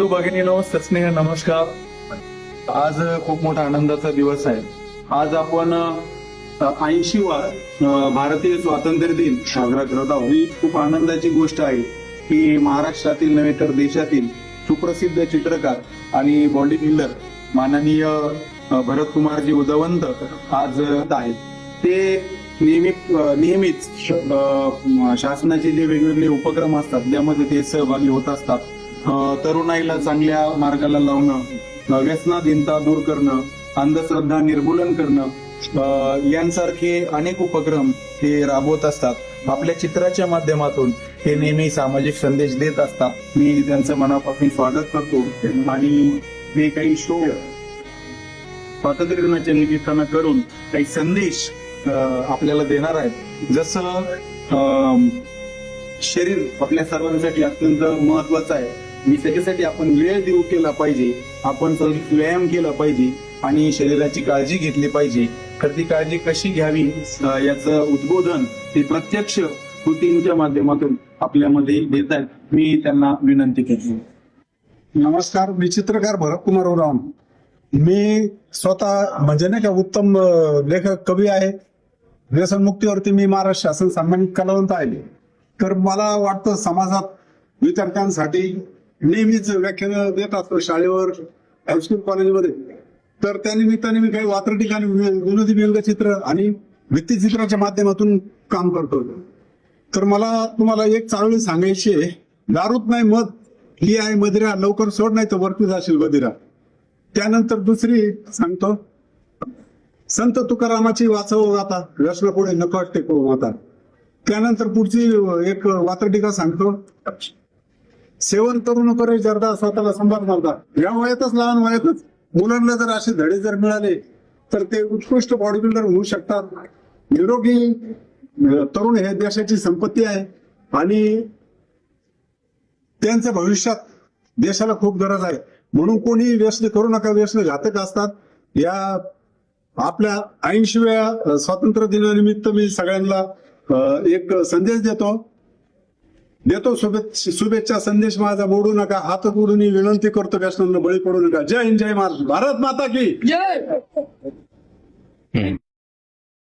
बंधू भगिनीनो, सस्नेह नमस्कार. आज खूप मोठा आनंदाचा दिवस आहे. आज आपण 80वा भारतीय स्वातंत्र्य दिन साजरा करत आहोत. ही खूप आनंदाची गोष्ट आहे की महाराष्ट्रातील नव्हे तर देशातील सुप्रसिद्ध चित्रकार आणि बॉडी बिल्डर माननीय भरतकुमारजी उदवंत आज आहेत. ते नेहमीच शासनाचे जे वेगवेगळे उपक्रम असतात त्यामध्ये ते सहभागी होत असतात. तरुणाईला चांगल्या मार्गाला लावणं, व्यसनाधीनता दूर करणं, अंधश्रद्धा निर्मूलन करणं यांसारखे अनेक उपक्रम ते राबवत असतात. आपल्या चित्राच्या माध्यमातून ते नेहमी सामाजिक संदेश देत असतात. मी त्यांचं मनापासून स्वागत करतो आणि ते काही शो स्वातंत्र्य दिनाच्या निमित्तानं करून काही संदेश आपल्याला देणार आहेत. जसं शरीर आपल्या सर्वांसाठी अत्यंत महत्वाचं आहे आणि त्याच्यासाठी आपण वेळ देऊ केला पाहिजे, आपण व्यायाम केला पाहिजे आणि शरीराची काळजी घेतली पाहिजे. तर ती काळजी कशी घ्यावी याचं उद्बोधन ते प्रत्यक्ष कृतींच्या माध्यमातून आपल्यामध्ये देत आहेत. मी त्यांना विनंती करतो. नमस्कार, मी चित्रकार भरतकुमार उराम. मी स्वतः म्हणजे नाही का उत्तम लेखक कवी आहे. व्यसनमुक्तीवरती मी महाराष्ट्र शासन सन्मानित कलावंत आहे. तर मला वाटतं समाजात विद्यार्थ्यांसाठी नेहमीच व्याख्यान देत असतो शाळेवर, हायस्कूल कॉलेजमध्ये. तर त्या निमित्ताने मी काही वात्र ठिकाणी विनोदी व्यंगचित्र आणि भित्तिचित्राच्या माध्यमातून काम करतो. तर मला तुम्हाला एक चांगली सांगायची आहे, दारूत नाही मध ही आहे मदिरा, लवकर सोड नाही तर वरती जाशील बदिरा. त्यानंतर दुसरी सांगतो, संत तुकारामाची वाचव गाता, व्यसना पुढे नकट टेको माता. त्यानंतर पुढची एक वात्रटिका सांगतो, सेवन तरुण करे जर्दा स्वतःला संभार मारता. या वयातच, लहान वयातच मुलांना जर असे धडे जर मिळाले तर ते उत्कृष्ट बॉडी बिल्डर होऊ शकतात. निरोगी तरुण हे देशाची संपत्ती आहे आणि त्यांच्या भविष्यात देशाला खूप गरज आहे. म्हणून कोणी व्यसन करू नका, व्यसन घातक असतात. या आपल्या 80व्या स्वातंत्र्य दिनानिमित्त मी सगळ्यांना एक संदेश देतो शुभेच्छा संदेश माझा मोडू नका, हात जोडून विनंती करतो, व्यसनांना बळी पडू नका. जय हिंद, जय महाराष्ट्र, भारत माता की जय.